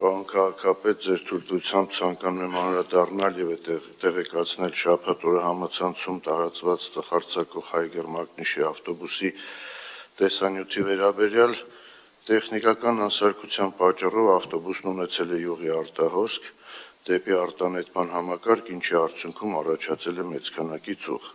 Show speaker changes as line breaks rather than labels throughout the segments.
Պարոն քաղաքապետ, ձեր թույլտվությամբ ցանկանում եմ անդրադառնալ եւ տեղեկացնել շաբաթ օրը համացանցում տարածված ծխարցակող Հայգեր Մակնիշի ավտոբուսի տեսանյութի վերաբերյալ տեխնիկական անսարքության պատճառով ավտոբուսն ունեցել է յուղի արտահոսք դեպի արտանետման համակարգ, ինչի արդյունքում առաջացել է մեծ քանակի ծուխ։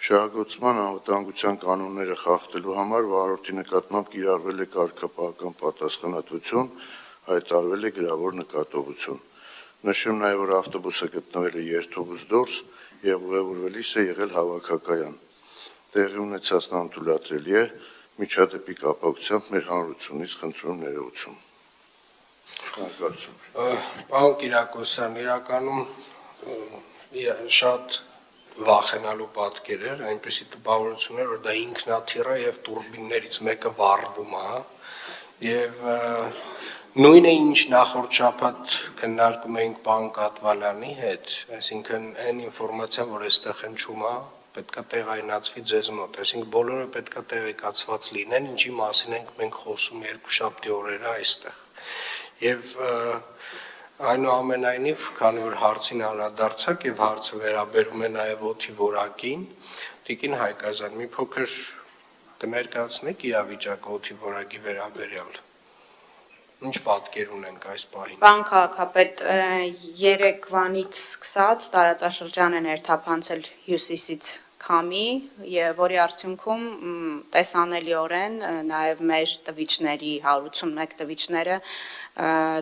Շահագործման անվտանգության կանոնները խախտելու համար վարորդի նկատմամբ կիրառվել է կարգապահական պատասխանատվություն, հայտարարվել է գրավոր նկատողություն։ Նշեմ նաև, որ ավտոբուսը գտնվել է երթուղուց դուրս եւ ուղևորվելիս է եղել հավաքակայան։ Տեղի ունեցածն անթույլատրելի է, միջադեպի կապակցությամբ մեր հանրությունից խնդրում ներողություն։ Շնորհակալություն։
Պարոն Կիրակոսյան, իրականում շատ վախենալու պատկեր էր, այնպիսի տպավորություն էր, որ դա ինքնաթիռ է եւ տուրբիններից մեկը վառվում է, եւ նույնը ինչ նախորդ շաբաթ քննարկում էինք պարոն Կատվալյանի հետ, այսինքն այն ինֆորմացիան, որ այստեղ հնչում է, պետքա տեղայնացվի ձեզ մոտ, այսինքն բոլորը պետքա տեղեկացված լինեն, ինչի մասին ենք մենք խոսում երկուշաբթի օրերը այստեղ։ Եվ այնուամենայնիվ, քանի որ հարցին անդրադարձակ եւ հարցը վերաբերում է նաեւ օդի որակին, Տիկին Հայկազյան, մի փոքր կներկայացնեք իրավիճակը օդի որակի վերաբերյալ։ Ինչ պատկեր ունենք այս պահին։
Պարոն քաղաքապետ, երեկվանից սկսած տարածաշրջան է ներթափանցել հյուսիսից քամի, որի արդյունքում տեսանելիորեն նաև մեր տվիչների 181 տվիչները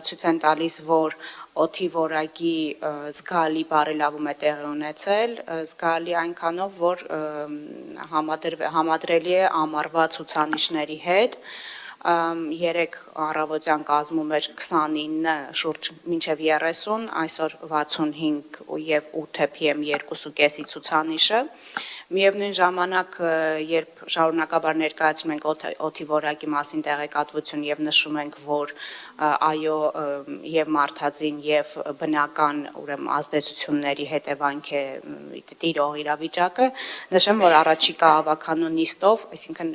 ցույց են տալիս, որ օդի որակի զգալի բարելավում է տեղի ունեցել, զգալի այնքանով, որ համադրելի է ամառվա ցուցանիշների հետ։ Երեք առավոտյան կազմում էր 29, շուրջ մինչև 30, այսօր 65 եւ 8 PM 2.5-ի ցուցանիշը։ Միևնույն ժամանակ, երբ շարունակաբար ներկայացնում ենք օդի որակի մասին տեղեկատվություն եւ նշում ենք, որ այո եւ մարդածին եւ բնական ուրեմն ազդեցությունների հետևանք է տիրող իրավիճակը, նշեմ, որ առաջիկա ավականու նիստով, այսինքն